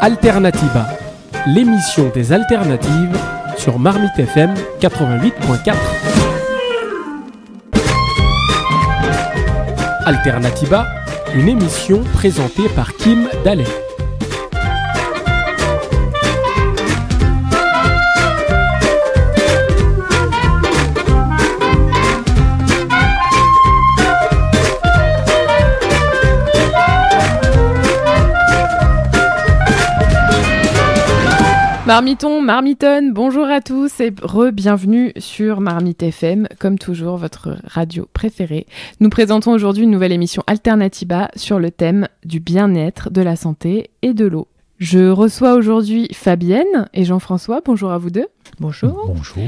Alternativa, l'émission des alternatives sur Marmite FM 88.4. Alternativa, une émission présentée par Kim Dallet. Marmiton, marmitonne, bonjour à tous et bienvenue sur Marmite FM, comme toujours votre radio préférée. Nous présentons aujourd'hui une nouvelle émission Alternativa sur le thème du bien-être, de la santé et de l'eau. Je reçois aujourd'hui Fabienne et Jean-François, bonjour à vous deux. Bonjour. Bonjour.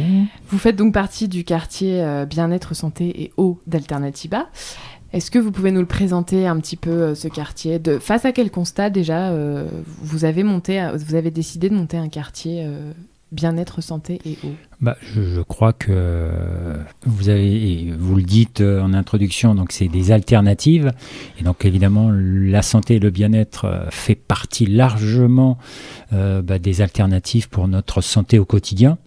Vous faites donc partie du quartier bien-être, santé et eau d'Alternativa. Est-ce que vous pouvez nous le présenter un petit peu, ce quartier ? Face à quel constat déjà vous avez décidé de monter un quartier bien-être, santé et eau ? Je crois que vous le dites en introduction, donc c'est des alternatives. Et donc évidemment, la santé et le bien-être fait partie largement des alternatives pour notre santé au quotidien.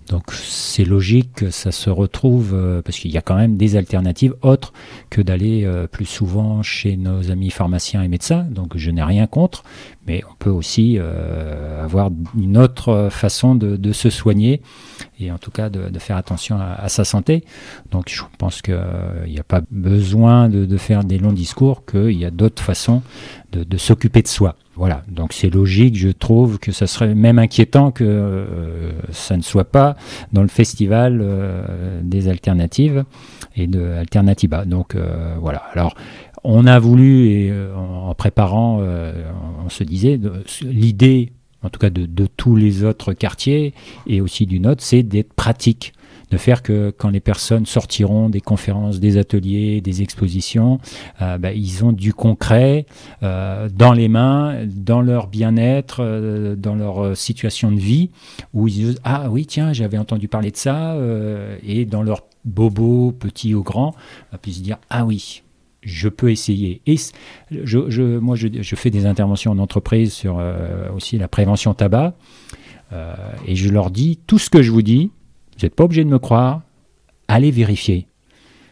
Donc c'est logique que ça se retrouve, parce qu'il y a quand même des alternatives autres que d'aller plus souvent chez nos amis pharmaciens et médecins. Donc je n'ai rien contre, mais on peut aussi avoir une autre façon de se soigner et en tout cas de faire attention à sa santé. Donc je pense qu'il n'y a pas besoin de faire des longs discours, qu'il y a d'autres façons de s'occuper de soi. Voilà, donc c'est logique, je trouve que ça serait même inquiétant que ça ne soit pas dans le festival des alternatives et de Alternativa. Donc voilà, alors on a voulu, et en préparant, on se disait, l'idée, en tout cas de tous les autres quartiers et aussi du nôtre, c'est d'être pratique. De faire que quand les personnes sortiront des conférences, des ateliers, des expositions, ils ont du concret dans les mains, dans leur bien-être, dans leur situation de vie, où ils disent « Ah oui, tiens, j'avais entendu parler de ça », et dans leur bobo, petit ou grand, puis se dire « Ah oui ». Je peux essayer. Et moi, je fais des interventions en entreprise sur aussi la prévention tabac, et je leur dis tout ce que je vous dis. Vous n'êtes pas obligé de me croire, allez vérifier.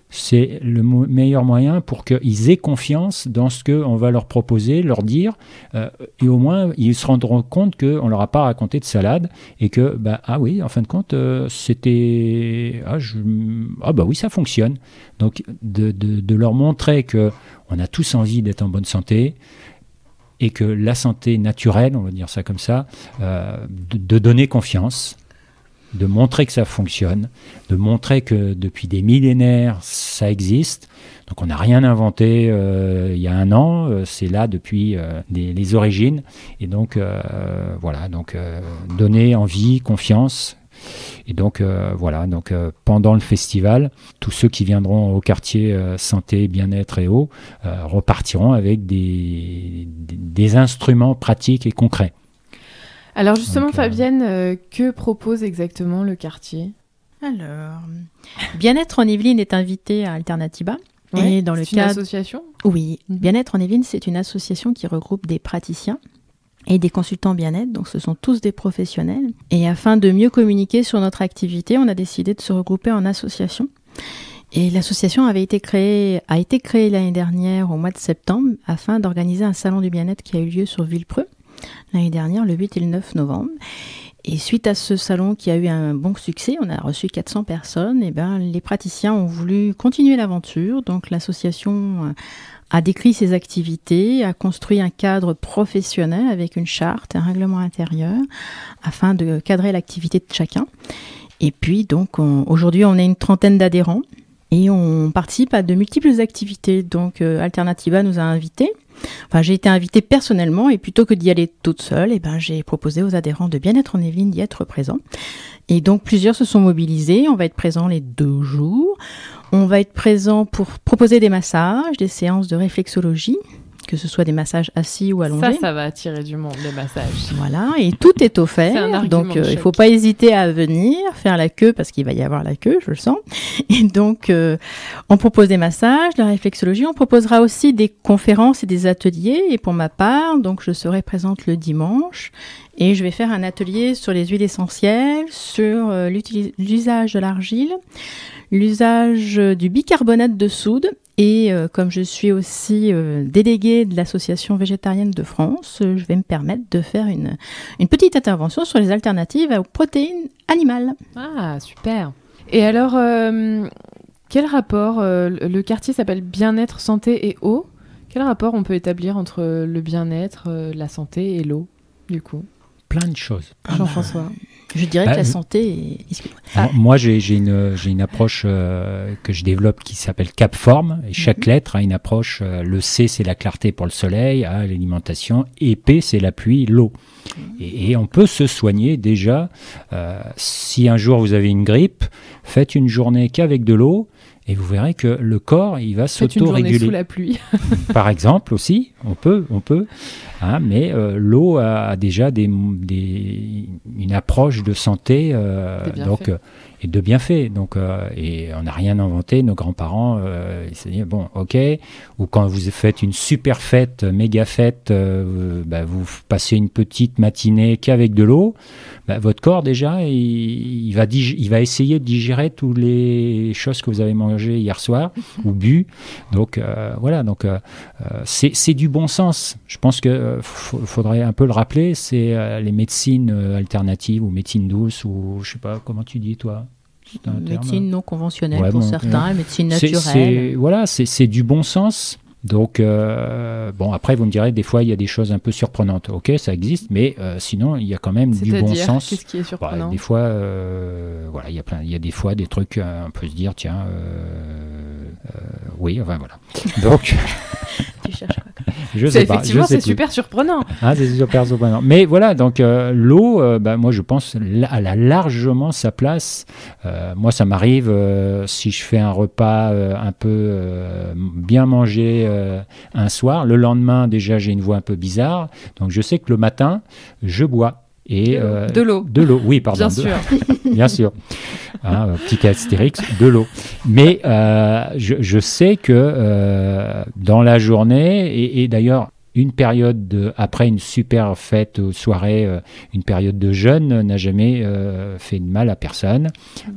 C'est le meilleur moyen pour qu'ils aient confiance dans ce qu'on va leur proposer, leur dire, et au moins ils se rendront compte qu'on ne leur a pas raconté de salade, et que, oui, en fin de compte, c'était... oui, ça fonctionne. Donc, de leur montrer qu'on a tous envie d'être en bonne santé, et que la santé naturelle, on va dire ça comme ça, de donner confiance, de montrer que ça fonctionne, de montrer que depuis des millénaires, ça existe. Donc on n'a rien inventé il y a un an, c'est là depuis les origines. Et donc donner envie, confiance. Et donc pendant le festival, tous ceux qui viendront au quartier santé, bien-être et eau repartiront avec des instruments pratiques et concrets. Alors justement, Fabienne, que propose exactement le quartier ? Alors, Bien-être en Yvelines est invité à Alternativa. Ouais, c'est une association ? Oui, Bien-être en Yvelines, c'est une association qui regroupe des praticiens et des consultants bien-être, donc ce sont tous des professionnels. Et afin de mieux communiquer sur notre activité, on a décidé de se regrouper en association. Et l'association a été créée l'année dernière au mois de septembre afin d'organiser un salon du bien-être qui a eu lieu sur Villepreux l'année dernière, le 8 et le 9 novembre. Et suite à ce salon qui a eu un bon succès, on a reçu 400 personnes, et les praticiens ont voulu continuer l'aventure. Donc l'association a décrit ses activités, a construit un cadre professionnel avec une charte, un règlement intérieur, afin de cadrer l'activité de chacun. Et puis donc aujourd'hui on est une trentaine d'adhérents et on participe à de multiples activités. Donc Alternativa nous a invités. Enfin, j'ai été invitée personnellement et plutôt que d'y aller toute seule, j'ai proposé aux adhérents de Bien-être en Yvelines d'y être présents. Et donc plusieurs se sont mobilisés. On va être présents les 2 jours. On va être présents pour proposer des massages, des séances de réflexologie, que ce soit des massages assis ou allongés. Ça va attirer du monde, les massages. Voilà, et tout est C'est un offert, argument donc de il ne choc. faut pas hésiter à venir faire la queue, parce qu'il va y avoir la queue, je le sens. Et donc, on propose des massages, de la réflexologie, on proposera aussi des conférences et des ateliers. Et pour ma part, donc je serai présente le dimanche, et je vais faire un atelier sur les huiles essentielles, sur l'usage de l'argile, l'usage du bicarbonate de soude. Et comme je suis aussi déléguée de l'Association végétarienne de France, je vais me permettre de faire une petite intervention sur les alternatives aux protéines animales. Ah, super. Et alors, quel rapport, le quartier s'appelle Bien-être, Santé et Eau. Quel rapport on peut établir entre le bien-être, la santé et l'eau, du coup? Plein de choses. Jean-François. Je dirais que la santé est... Excuse-moi. Moi, j'ai une approche que je développe qui s'appelle Capform. Et chaque lettre a une approche. Le C, c'est la clarté pour le soleil, A, l'alimentation. Et P, c'est la pluie, l'eau. Et on peut se soigner déjà. Si un jour vous avez une grippe, faites une journée qu'avec de l'eau. Et vous verrez que le corps, il va Faites une journée s'auto-réguler. sous la pluie. Par exemple aussi, on peut. Hein, mais l'eau a déjà une approche de santé donc, et de bienfaits. Donc, et on n'a rien inventé. Nos grands-parents, ils se disent, bon, ok. Ou quand vous faites une super fête, méga fête, vous passez une petite matinée qu'avec de l'eau. Votre corps déjà, il va essayer de digérer toutes les choses que vous avez mangées hier soir ou bu. Donc voilà, donc c'est du bon sens. Je pense que faudrait un peu le rappeler. C'est les médecines alternatives ou médecine douce ou je sais pas comment tu dis toi. C'est un Médecine terme. non conventionnelle pour certains, médecine naturelle. C'est du bon sens. Donc, après, vous me direz, des fois, il y a des choses un peu surprenantes. Ok, ça existe, mais sinon, il y a quand même du bon sens. Qu'est-ce qui est surprenant? Des fois, il y a des fois des trucs, on peut se dire, tiens, oui, enfin voilà. Donc, Tu cherches quoi? je sais pas. Effectivement, c'est super surprenant. Ah, c'est super surprenant. Mais voilà, donc l'eau, moi je pense, elle a largement sa place. Moi, ça m'arrive, si je fais un repas un peu bien mangé un soir, le lendemain, déjà, j'ai une voix un peu bizarre. Donc, je sais que le matin, je bois. Et, de l'eau. De l'eau, oui, pardon. Bien sûr. Bien sûr. Hein, petit astérix, de l'eau. Mais je sais que dans la journée, et d'ailleurs, une période après une super fête ou soirée, une période de jeûne n'a jamais fait de mal à personne.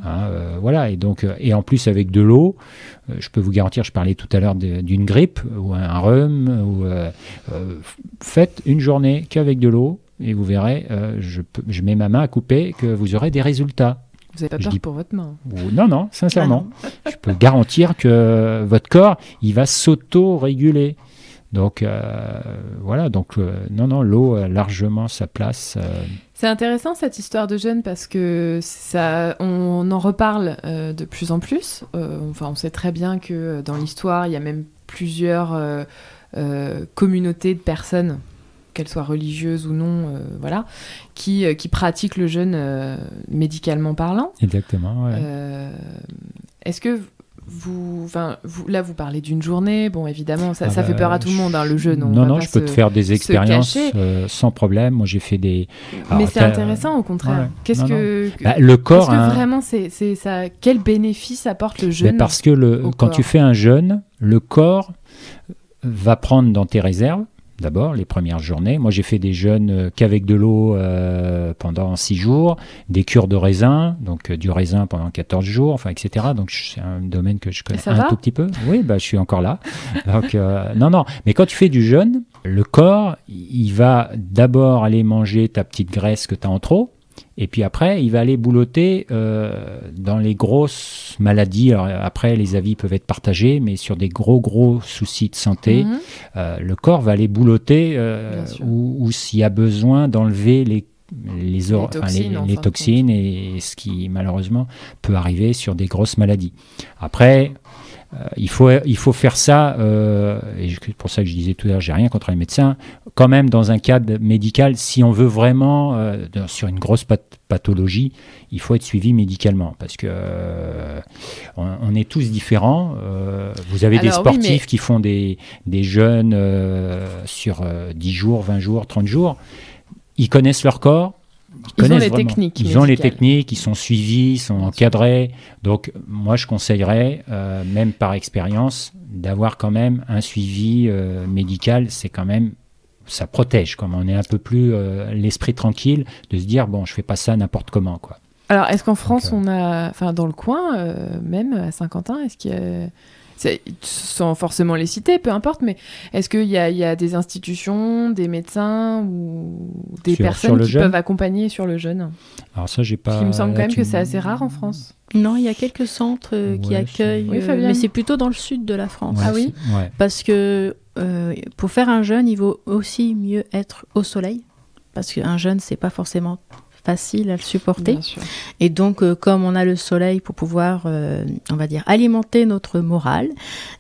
Hein, voilà, et donc, et en plus avec de l'eau, je peux vous garantir, je parlais tout à l'heure d'une grippe ou un rhume, faites une journée qu'avec de l'eau. Et vous verrez, je mets ma main à couper que vous aurez des résultats. Vous n'avez pas peur pour votre main? Non, sincèrement. Je peux garantir que votre corps, il va s'auto-réguler. Donc, voilà. Donc, non, l'eau a largement sa place. C'est intéressant cette histoire de jeûne parce que on en reparle de plus en plus. On sait très bien que dans l'histoire, il y a même plusieurs communautés de personnes, qu'elles soient religieuses ou non, qui pratiquent le jeûne médicalement parlant. Exactement, ouais. Est-ce que vous parlez d'une journée, bon évidemment ça fait peur à tout le monde, hein, le jeûne. Non, je peux te faire des expériences sans problème. Moi j'ai fait des... Mais c'est intéressant au contraire. Le corps... vraiment c'est ça, quel bénéfice apporte le jeûne? Parce que quand tu fais un jeûne, le corps va prendre dans tes réserves. D'abord, les premières journées. Moi, j'ai fait des jeûnes qu'avec de l'eau pendant 6 jours, des cures de raisin, donc du raisin pendant 14 jours, etc. Donc, c'est un domaine que je connais tout petit peu. Oui, je suis encore là. Donc, non. Mais quand tu fais du jeûne, le corps, il va d'abord aller manger ta petite graisse que tu as en trop. Et puis après, il va aller boulotter dans les grosses maladies. Alors après, les avis peuvent être partagés, mais sur des gros soucis de santé, le corps va aller boulotter ou s'il y a besoin d'enlever les toxines et ce qui malheureusement peut arriver sur des grosses maladies. Après, il faut faire ça, et c'est pour ça que je disais tout à l'heure, j'ai rien contre les médecins, quand même dans un cadre médical, si on veut vraiment, sur une grosse pathologie, il faut être suivi médicalement, parce que on est tous différents. Vous avez des sportifs qui font des jeûnes sur 10 jours, 20 jours, 30 jours. Ils connaissent leur corps. Ils ont les techniques, ils sont suivis, ils sont encadrés. Donc, moi, je conseillerais, même par expérience, d'avoir quand même un suivi médical. C'est quand même, ça protège. Comme on est un peu plus l'esprit tranquille, de se dire, bon, je fais pas ça n'importe comment, quoi. Alors, est-ce qu'en France, on a, enfin, dans le coin, même à Saint-Quentin, est-ce qu'il y a... sans forcément les citer, peu importe, mais est-ce qu'il y a des institutions, des médecins ou des personnes qui peuvent accompagner sur le jeûne? Alors ça, j'ai pas... Il me semble quand même que c'est assez rare en France. Non, il y a quelques centres qui accueillent, mais c'est plutôt dans le sud de la France. Ouais, ah oui, parce que pour faire un jeûne, il vaut aussi mieux être au soleil, parce qu'un jeûne, c'est pas forcément facile à le supporter. Bien sûr. Et donc, comme on a le soleil pour pouvoir, on va dire, alimenter notre morale,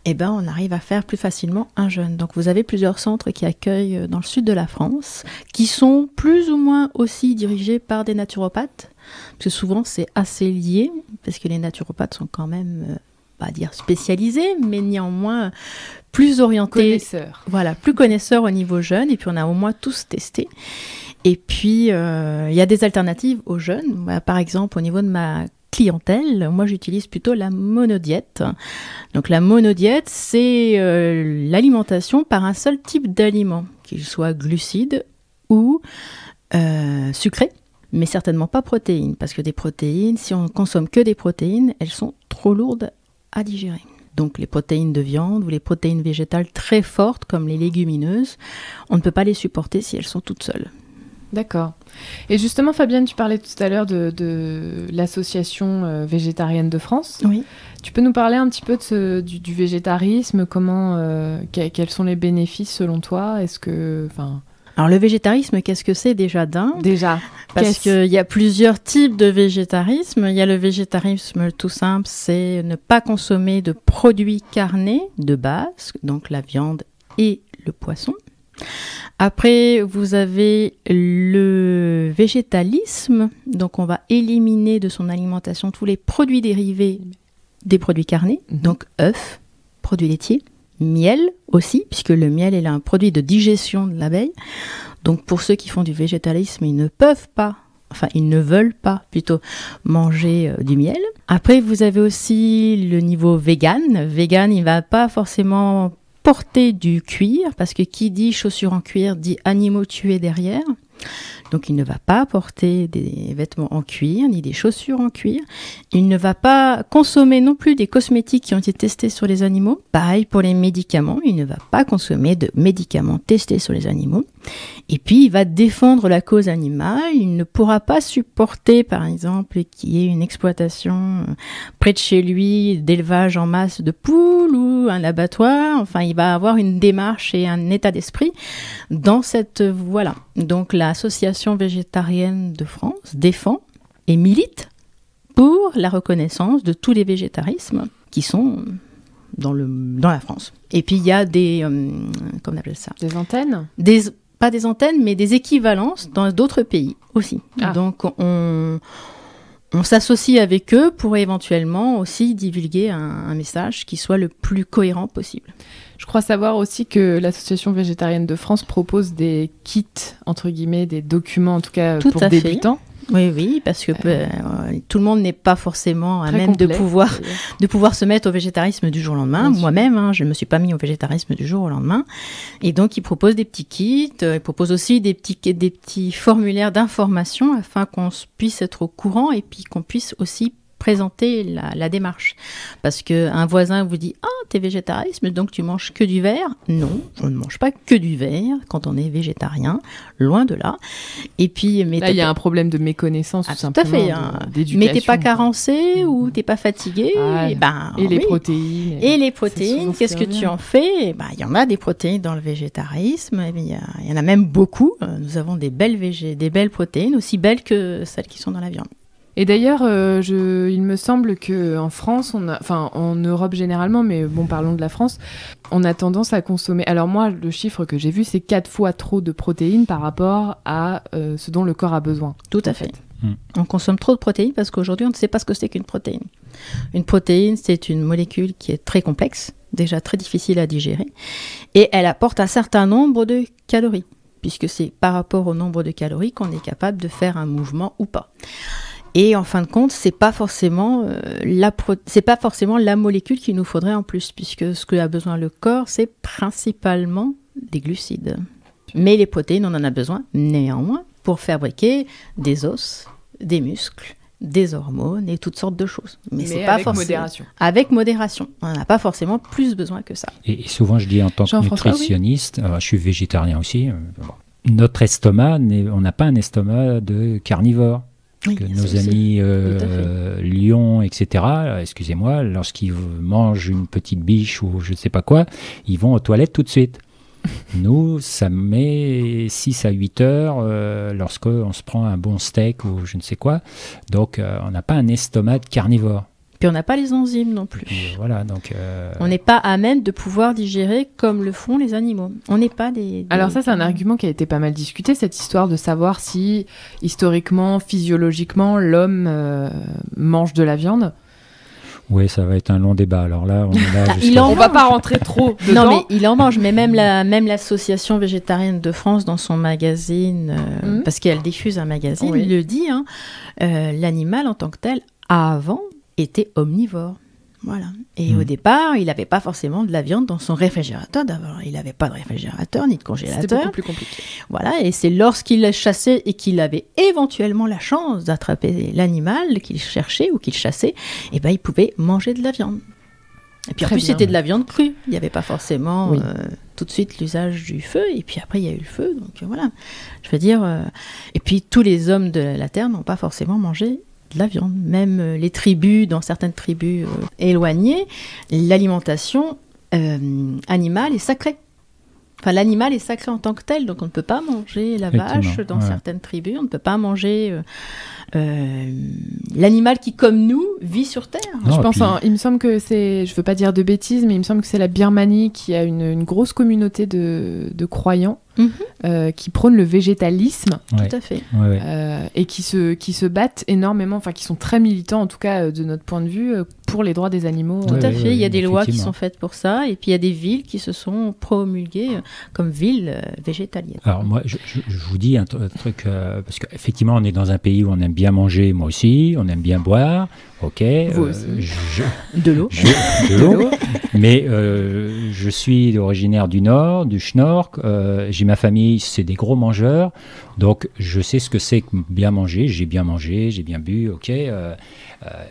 eh ben, on arrive à faire plus facilement un jeûne. Donc, vous avez plusieurs centres qui accueillent dans le sud de la France, qui sont plus ou moins aussi dirigés par des naturopathes, parce que souvent, c'est assez lié, parce que les naturopathes sont quand même, pas dire spécialisés, mais néanmoins plus orientés. Connaisseurs. Voilà, plus connaisseurs au niveau jeûne, et puis on a au moins tous testé. Et puis, il y a des alternatives aux jeûnes. Par exemple, au niveau de ma clientèle, moi, j'utilise plutôt la monodiète. Donc, la monodiète, c'est l'alimentation par un seul type d'aliment, qu'il soit glucide ou sucré, mais certainement pas protéines, parce que des protéines, si on consomme que des protéines, elles sont trop lourdes à digérer. Donc les protéines de viande ou les protéines végétales très fortes, comme les légumineuses, on ne peut pas les supporter si elles sont toutes seules. D'accord. Et justement, Fabienne, tu parlais tout à l'heure de l'association végétarienne de France. Oui. Tu peux nous parler un petit peu du végétarisme, quels sont les bénéfices selon toi? Est-ce que, Alors le végétarisme, qu'est-ce que c'est déjà Déjà, parce qu'il y a plusieurs types de végétarisme. Il y a le végétarisme tout simple, c'est ne pas consommer de produits carnés de base, donc la viande et le poisson. Après, vous avez le végétalisme, donc on va éliminer de son alimentation tous les produits dérivés des produits carnés, donc œufs, produits laitiers, miel aussi, puisque le miel est un produit de digestion de l'abeille. Donc pour ceux qui font du végétalisme, ils ne veulent pas plutôt manger du miel. Après, vous avez aussi le niveau vegan. Vegan, il ne va pas forcément porter du cuir, parce que qui dit chaussures en cuir dit animaux tués derrière. Donc il ne va pas porter des vêtements en cuir, ni des chaussures en cuir. Il ne va pas consommer non plus des cosmétiques qui ont été testés sur les animaux. Pareil pour les médicaments, il ne va pas consommer de médicaments testés sur les animaux. Et puis il va défendre la cause animale. Il ne pourra pas supporter, par exemple, qu'il y ait une exploitation près de chez lui, d'élevage en masse de poules ou un abattoir. Enfin, il va avoir une démarche et un état d'esprit dans cette voie-là. Donc l'Association végétarienne de France défend et milite pour la reconnaissance de tous les végétarismes qui sont dans la France. Et puis il y a des... comment on appelle ça ? Des antennes ? Pas des antennes, mais des équivalences dans d'autres pays aussi. Ah. Donc on s'associe avec eux pour éventuellement aussi divulguer un message qui soit le plus cohérent possible. Je crois savoir aussi que l'Association végétarienne de France propose des kits, entre guillemets, des documents en tout cas tout pour débutants. Oui, parce que tout le monde n'est pas forcément à même complet, de pouvoir se mettre au végétarisme du jour au lendemain. Moi-même, je ne me suis pas mis au végétarisme du jour au lendemain. Et donc, ils proposent des petits kits, ils proposent aussi des petits formulaires d'information afin qu'on puisse être au courant et puis qu'on puisse aussi présenter la démarche. Parce qu'un voisin vous dit « Ah, t'es végétarisme, donc tu manges que du verre ?» Non, je ne mange pas que du verre quand on est végétarien, loin de là. Et puis, là, il y a un problème de méconnaissance, tout simplement, tout à fait, d'éducation. Mais t'es pas carencé ou t'es pas fatigué. Les protéines. Et les protéines, qu'est-ce que tu en fais ? Il y en a des protéines dans le végétarisme, il y en a même beaucoup. Nous avons des belles protéines, aussi belles que celles qui sont dans la viande. Et d'ailleurs, il me semble qu'en France, en Europe généralement, mais bon, parlons de la France, on a tendance à consommer... Alors moi, le chiffre que j'ai vu, c'est 4 fois trop de protéines par rapport à ce dont le corps a besoin. Tout à fait. On consomme trop de protéines parce qu'aujourd'hui, on ne sait pas ce que c'est qu'une protéine. Une protéine, c'est une molécule qui est très complexe, déjà très difficile à digérer, et elle apporte un certain nombre de calories, puisque c'est par rapport au nombre de calories qu'on est capable de faire un mouvement ou pas. Et en fin de compte, c'est pas forcément la molécule qu'il nous faudrait en plus, puisque ce qu'a besoin le corps, c'est principalement des glucides. Mais les protéines, on en a besoin néanmoins pour fabriquer des os, des muscles, des hormones et toutes sortes de choses. Mais c'est pas avec modération. Avec modération. On n'a pas forcément plus besoin que ça. Et souvent, je dis en tant que nutritionniste, je suis végétarien aussi, notre estomac, on n'a pas un estomac de carnivore. Oui, que nos amis lions, etc., excusez-moi, lorsqu'ils mangent une petite biche ou je ne sais pas quoi, ils vont aux toilettes tout de suite. Nous, ça met 6 à 8 heures lorsqu'on se prend un bon steak ou je ne sais quoi. Donc, on n'a pas un estomac carnivore. Puis on n'a pas les enzymes non plus. Puis, voilà, donc, on n'est pas à même de pouvoir digérer comme le font les animaux. On n'est pas des... Alors ça, c'est un argument qui a été pas mal discuté, cette histoire de savoir si, historiquement, physiologiquement, l'homme mange de la viande. Oui, ça va être un long débat. Alors là, on va pas rentrer trop dedans. Non, mais il en mange. Mais même l'association végétarienne de France, dans son magazine, parce qu'elle diffuse un magazine, il le dit, l'animal en tant que tel, avant, était omnivore. Voilà. Et au départ, il n'avait pas forcément de la viande dans son réfrigérateur. D'abord, il n'avait pas de réfrigérateur ni de congélateur. C'était beaucoup plus compliqué. Voilà. Et c'est lorsqu'il chassait et qu'il avait éventuellement la chance d'attraper l'animal qu'il cherchait ou qu'il chassait, eh ben, il pouvait manger de la viande. Et puis en plus, c'était de la viande crue. Il n'y avait pas forcément tout de suite l'usage du feu. Et puis après, il y a eu le feu. Donc voilà. Je veux dire. Et puis tous les hommes de la Terre n'ont pas forcément mangé de la viande. Même les tribus, dans certaines tribus éloignées, l'alimentation animale est sacrée. Enfin, l'animal est sacré en tant que tel, donc on ne peut pas manger la vache dans certaines tribus, on ne peut pas manger l'animal qui, comme nous, vit sur Terre. Non, il me semble que c'est, je ne veux pas dire de bêtises, mais il me semble que c'est la Birmanie qui a une grosse communauté de croyants qui prônent le végétalisme. Tout à fait. Et qui se battent énormément, enfin qui sont très militants, en tout cas de notre point de vue, pour les droits des animaux. Tout à fait, il y a des lois qui sont faites pour ça, et puis il y a des villes qui se sont promulguées comme villes végétaliennes. Alors moi, je vous dis un truc, parce qu'effectivement on est dans un pays où on aime bien manger, moi aussi, on aime bien boire, ok. Vous aussi. De l'eau. De l'eau. Mais je suis originaire du Nord, du Schnork, j'ai ma famille, c'est des gros mangeurs, donc je sais ce que c'est que bien manger, j'ai bien mangé, j'ai bien bu, ok.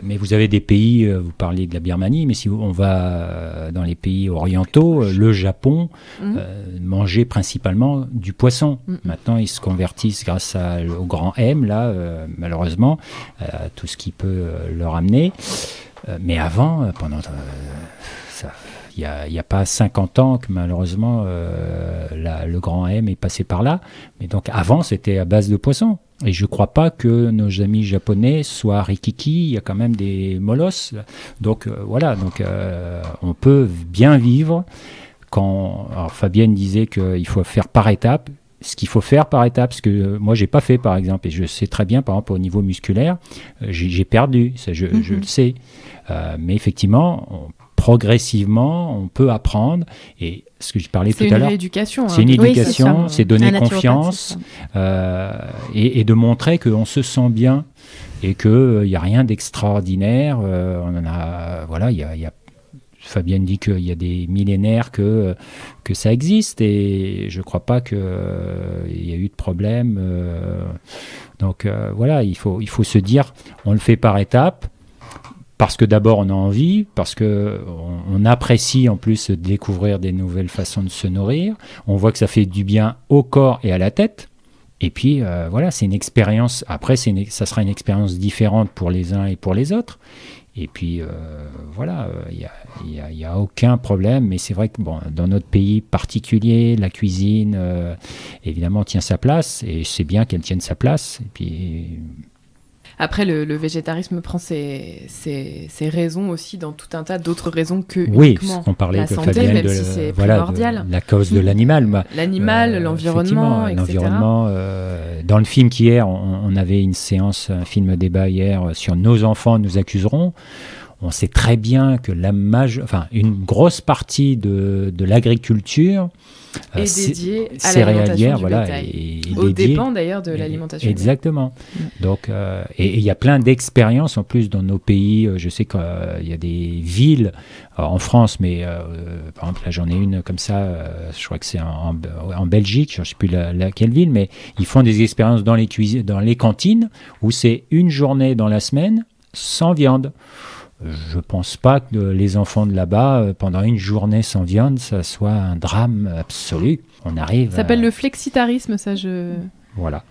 Mais vous avez des pays, vous parliez de la Birmanie, mais si on va dans les pays orientaux, le Japon mangeait principalement du poisson. Maintenant, ils se convertissent grâce au grand M, là, malheureusement, tout ce qui peut leur amener. Mais avant, pendant il n'y a pas 50 ans que malheureusement le grand M est passé par là. Mais donc avant, c'était à base de poisson. Et je ne crois pas que nos amis japonais soient rikiki, il y a quand même des molosses. Donc voilà, on peut bien vivre. Alors Fabienne disait qu'il faut faire par étapes. Ce qu'il faut faire par étapes, ce que moi j'ai pas fait par exemple, et je sais très bien par exemple au niveau musculaire, j'ai perdu, ça, je le sais. Mais effectivement, progressivement, on peut apprendre. Et ce que je parlais tout à l'heure, c'est une rééducation. C'est une éducation, c'est donner confiance et de montrer qu'on se sent bien et qu'il n'y a rien d'extraordinaire. On en a, voilà, il y a Fabienne dit qu'il y a des millénaires que ça existe et je ne crois pas qu'il y a eu de problème. Donc voilà, il faut se dire, on le fait par étapes. Parce que d'abord on a envie, parce qu'on apprécie en plus de découvrir des nouvelles façons de se nourrir. On voit que ça fait du bien au corps et à la tête. Et puis voilà, c'est une expérience. Après, ça sera une expérience différente pour les uns et pour les autres. Et puis voilà, il y a aucun problème. Mais c'est vrai que dans notre pays particulier, la cuisine évidemment tient sa place et c'est bien qu'elle tienne sa place. Et puis Après, le végétarisme prend ses raisons aussi dans tout un tas d'autres raisons que oui, uniquement on parlait la de santé, Fabienne, même si c'est primordial. de la cause de l'animal. L'animal, l'environnement, etc. L'environnement. Dans le film qu'hier, on avait un film débat hier sur Nos enfants nous accuseront. On sait très bien que une grosse partie de l'agriculture est dédiée à céréalière, l'alimentation du bétail. Au dépend d'ailleurs de l'alimentation. Exactement. Donc, et il y a plein d'expériences en plus dans nos pays. Je sais qu'il y a des villes en France, mais par exemple là j'en ai une comme ça. Je crois que c'est en Belgique. Je ne sais plus laquelle ville, mais ils font des expériences dans les cuisines, dans les cantines où c'est une journée dans la semaine sans viande. Je ne pense pas que les enfants de là-bas, pendant une journée sans viande, ça soit un drame absolu. On arrive. Ça s'appelle le flexitarisme, ça Voilà.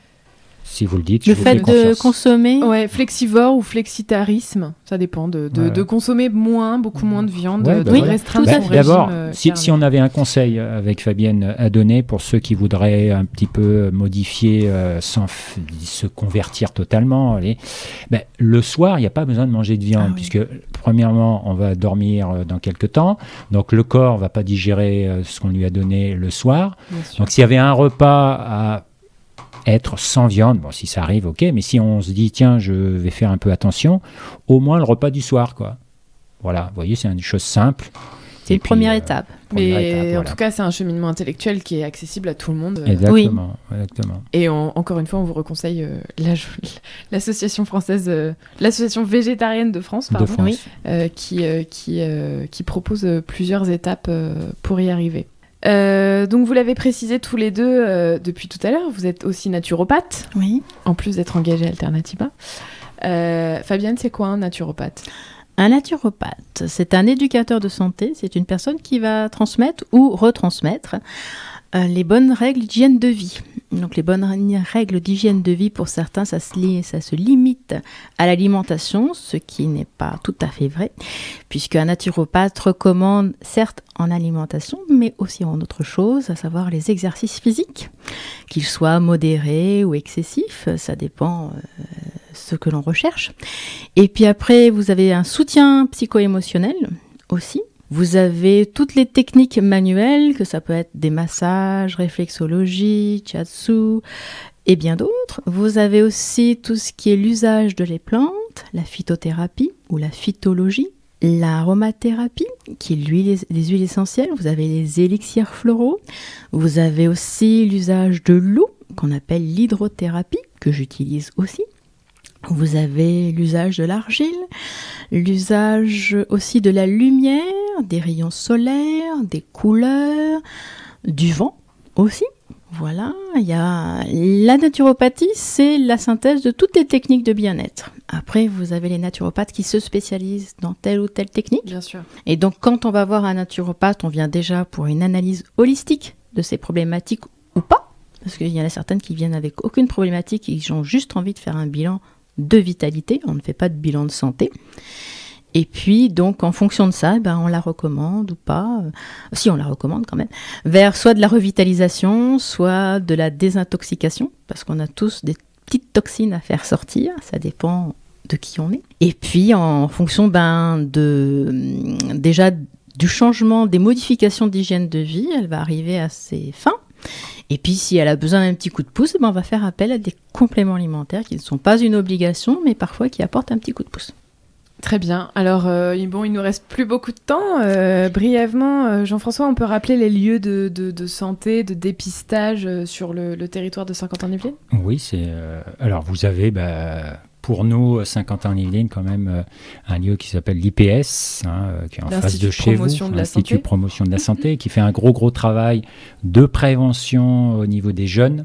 Si vous le dites, le fait de consommer. Ouais, flexivore ou flexitarisme, ça dépend de consommer beaucoup moins de viande, de restreindre son régime. D'abord, si on avait un conseil avec Fabienne à donner pour ceux qui voudraient un petit peu modifier sans se convertir totalement, le soir, il n'y a pas besoin de manger de viande, puisque premièrement, on va dormir dans quelques temps, donc le corps ne va pas digérer ce qu'on lui a donné le soir. Donc s'il y avait un repas à être sans viande, bon, si ça arrive, ok, mais si on se dit, tiens, je vais faire un peu attention, au moins le repas du soir, quoi. Voilà, vous voyez, c'est une chose simple. C'est une première étape. Mais en tout cas, c'est un cheminement intellectuel qui est accessible à tout le monde. Exactement, exactement. Et encore une fois, on vous reconseille l'association française, l'association végétarienne de France, qui propose plusieurs étapes pour y arriver. Donc vous l'avez précisé tous les deux depuis tout à l'heure, vous êtes aussi naturopathe, en plus d'être engagé à Alternatiba. Fabienne, c'est quoi un naturopathe ? Un naturopathe, c'est un éducateur de santé, c'est une personne qui va transmettre ou retransmettre les bonnes règles d'hygiène de vie. Donc les bonnes règles d'hygiène de vie, pour certains, ça se limite à l'alimentation, ce qui n'est pas tout à fait vrai, puisqu'un naturopathe recommande, certes en alimentation, mais aussi en autre chose, à savoir les exercices physiques, qu'ils soient modérés ou excessifs, ça dépend ce que l'on recherche. Et puis après, vous avez un soutien psycho-émotionnel aussi. Vous avez toutes les techniques manuelles, que ça peut être des massages, réflexologie, shiatsu et bien d'autres. Vous avez aussi tout ce qui est l'usage de les plantes, la phytothérapie ou la phytologie, l'aromathérapie, qui est les huiles essentielles. Vous avez les élixirs floraux. Vous avez aussi l'usage de l'eau, qu'on appelle l'hydrothérapie, que j'utilise aussi. Vous avez l'usage de l'argile, l'usage aussi de la lumière, des rayons solaires, des couleurs, du vent aussi. Voilà, la naturopathie, c'est la synthèse de toutes les techniques de bien-être. Après, vous avez les naturopathes qui se spécialisent dans telle ou telle technique. Bien sûr. Et donc, quand on va voir un naturopathe, on vient déjà pour une analyse holistique de ces problématiques ou pas. Parce qu'il y en a certaines qui viennent avec aucune problématique et qui ont juste envie de faire un bilan de vitalité. On ne fait pas de bilan de santé. Et puis, donc, en fonction de ça, on la recommande ou pas. Si, on la recommande quand même. Vers soit de la revitalisation, soit de la désintoxication. Parce qu'on a tous des petites toxines à faire sortir. Ça dépend de qui on est. Et puis, en fonction déjà du changement, des modifications d'hygiène de vie, elle va arriver à ses fins. Et puis, si elle a besoin d'un petit coup de pouce, on va faire appel à des compléments alimentaires qui ne sont pas une obligation, mais parfois qui apportent un petit coup de pouce. Très bien. Alors, il nous reste plus beaucoup de temps. Brièvement, Jean-François, on peut rappeler les lieux de santé, de dépistage sur le territoire de Saint-Quentin-en-Yvelines ? Oui, alors vous avez... Pour nous, Saint-Quentin-en-Yvelines, quand même, un lieu qui s'appelle l'IPS, qui est en face de chez vous, l'Institut de promotion de la santé, qui fait un gros travail de prévention au niveau des jeunes.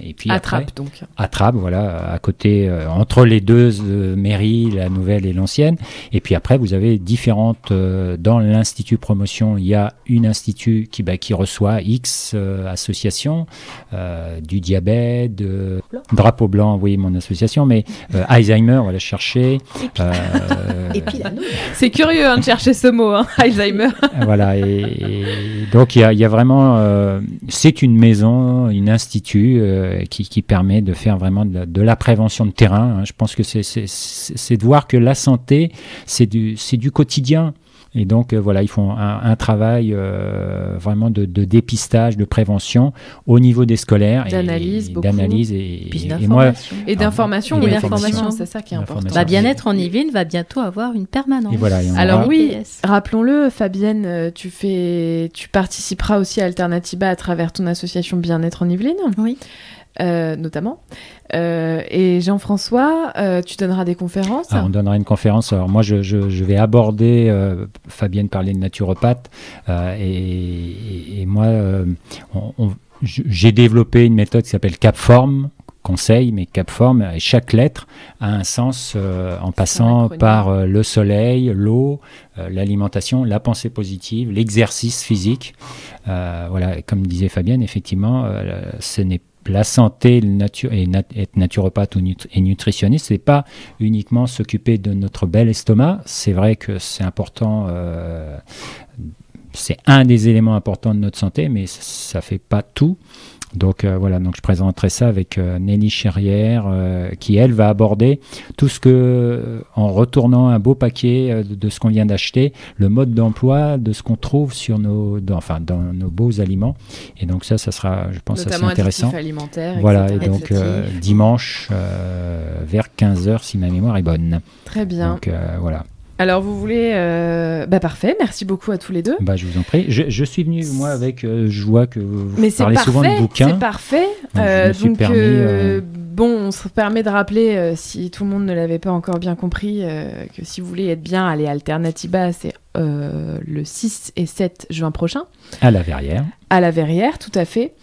Et puis Trappes, donc. À Trappes, voilà, à côté, entre les deux mairies, la nouvelle et l'ancienne. Et puis après, vous avez différentes... dans l'Institut Promotion, il y a une institut qui reçoit X associations, du diabète, Drapeau Blanc, oui, mon association, mais Alzheimer, on va la chercher. Et puis la nôtre. C'est curieux de chercher ce mot, Alzheimer. Voilà, et donc il y a vraiment... c'est une maison, un institut qui permet de faire vraiment de la prévention de terrain. Je pense que c'est de voir que la santé, c'est du quotidien. Et donc, voilà, ils font un travail vraiment de dépistage, de prévention au niveau des scolaires. D'analyse, beaucoup. D'analyse et d'information. Oui, d'information, c'est ça qui est important. Bien-être en Yvelines va bientôt avoir une permanence. Et voilà, alors oui, rappelons-le, Fabienne, tu participeras aussi à Alternatiba à travers ton association Bien-être en Yvelines. Oui. Notamment. Et Jean-François, tu donneras des conférences. On donnera une conférence. Alors moi, je vais aborder, Fabienne parlait de naturopathe, et moi, j'ai développé une méthode qui s'appelle CapForm, conseil, mais CapForm, et chaque lettre a un sens en passant par le soleil, l'eau, l'alimentation, la pensée positive, l'exercice physique. Voilà, comme disait Fabienne, effectivement, ce n'est la santé, être naturopathe et nutritionniste, c'est pas uniquement s'occuper de notre bel estomac. C'est vrai que c'est important, c'est un des éléments importants de notre santé, mais ça fait pas tout. Donc voilà, donc je présenterai ça avec Nelly Cherrière, qui elle va aborder tout ce que, en retournant un beau paquet de ce qu'on vient d'acheter, le mode d'emploi de ce qu'on trouve sur dans nos beaux aliments. Et donc ça sera, je pense, assez intéressant. Alimentaire, voilà, et donc dimanche vers 15h si ma mémoire est bonne. Très bien. Donc voilà. Alors, vous voulez... parfait, merci beaucoup à tous les deux. Je vous en prie. Je suis venu, moi, avec... je vois que vous parlez souvent de bouquins. C'est parfait. On se permet de rappeler, si tout le monde ne l'avait pas encore bien compris, que si vous voulez être bien, allez à Alternatiba, c'est le 6 et 7 juin prochain. À la Verrière. À la Verrière, tout à fait.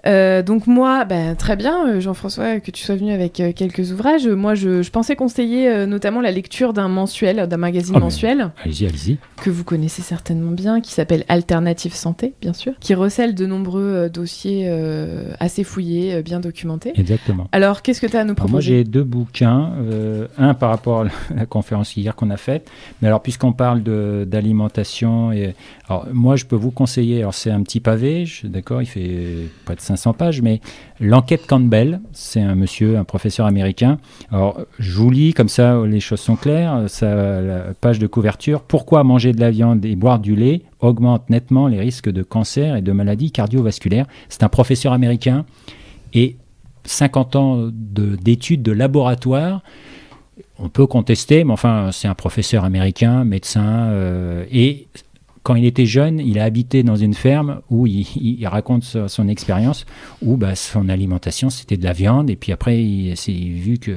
Donc moi, très bien, Jean-François, que tu sois venu avec quelques ouvrages. Moi, je pensais conseiller notamment la lecture d'un magazine mensuel. Allez-y. Que vous connaissez certainement bien, qui s'appelle Alternative Santé, bien sûr, qui recèle de nombreux dossiers assez fouillés, bien documentés. Exactement. Alors, qu'est-ce que tu as à nous proposer ? Moi, j'ai 2 bouquins. Un par rapport à la conférence hier qu'on a faite. Mais alors, puisqu'on parle d'alimentation, alors moi, je peux vous conseiller, alors c'est un petit pavé, d'accord, il fait près de 500 pages, mais l'enquête Campbell, c'est un professeur américain. Alors, je vous lis, comme ça, les choses sont claires, la page de couverture. Pourquoi manger de la viande et boire du lait augmente nettement les risques de cancer et de maladies cardiovasculaires. C'est un professeur américain et 50 ans d'études de laboratoire. On peut contester, mais enfin, c'est un professeur américain, médecin, et quand il était jeune, il a habité dans une ferme où il raconte son expérience, où son alimentation, c'était de la viande. Et puis après, il s'est vu que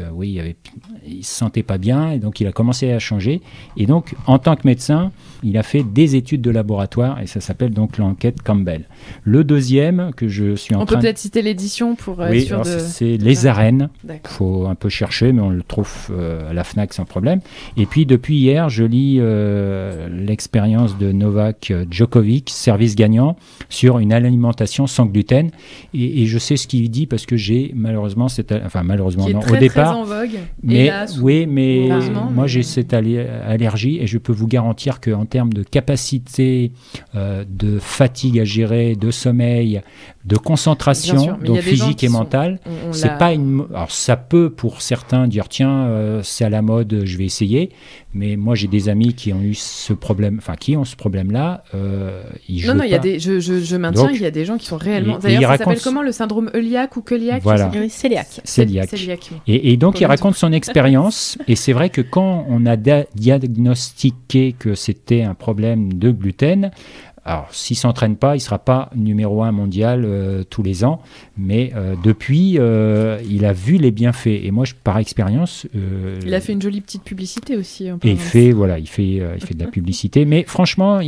il se sentait pas bien, et donc il a commencé à changer. Et donc, en tant que médecin, il a fait des études de laboratoire, et ça s'appelle donc l'enquête Campbell. Le deuxième que je suis en train... On peut peut-être citer l'édition pour être sûr de... c'est Les Arènes. Il faut un peu chercher, mais on le trouve à la FNAC sans problème. Et puis, depuis hier, je lis l'expérience de Novak Djokovic, service gagnant, sur une alimentation sans gluten. Et je sais ce qu'il dit parce que j'ai malheureusement, au départ, très en vogue. Mais hélas, moi j'ai cette allergie, et je peux vous garantir qu'en termes de capacité de fatigue à gérer, de sommeil, de concentration, donc physique et mentale, c'est pas une. Alors ça peut pour certains dire tiens, c'est à la mode, je vais essayer. Mais moi, j'ai des amis qui ont eu ce problème, qui ont ce problème-là. Il y a des, je maintiens qu'il y a des gens qui sont réellement. D'ailleurs, ça s'appelle comment, le syndrome œliaque ou cœliaque? Voilà. Cœliaque. Et donc, il raconte son expérience. Et c'est vrai que quand on a diagnostiqué que c'était un problème de gluten, alors, s'il ne s'entraîne pas, il ne sera pas numéro 1 mondial tous les ans. Mais depuis, il a vu les bienfaits. Et moi, par expérience... il a fait une jolie petite publicité aussi. Et il fait de la publicité. Mais franchement,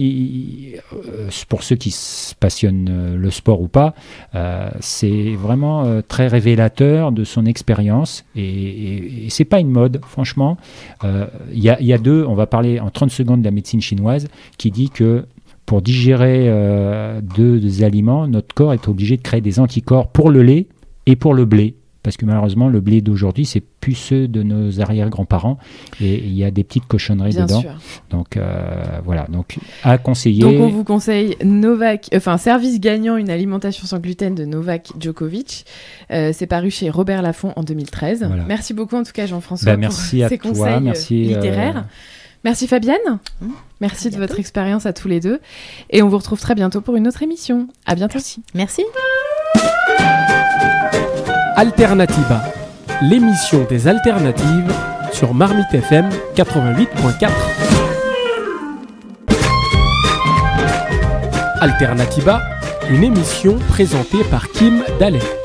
pour ceux qui passionnent le sport ou pas, c'est vraiment très révélateur de son expérience. Et ce n'est pas une mode, franchement. Il y a on va parler en 30 secondes de la médecine chinoise, qui dit que pour digérer deux aliments, notre corps est obligé de créer des anticorps pour le lait et pour le blé. parce que malheureusement, le blé d'aujourd'hui, c'est plus ceux de nos arrière-grands-parents, et il y a des petites cochonneries Bien dedans. sûr. Donc voilà, donc à conseiller. Donc on vous conseille Service gagnant, une alimentation sans gluten de Novak Djokovic. C'est paru chez Robert Laffont en 2013. Voilà. Merci beaucoup en tout cas Jean-François merci pour à ces toi, conseils merci, littéraires. Merci Fabienne. Merci de votre expérience à tous les deux. Et on vous retrouve très bientôt pour une autre émission. À bientôt. Merci. Alternativa, l'émission des alternatives sur Marmite FM 88.4. Alternativa, une émission présentée par Kim Dallet.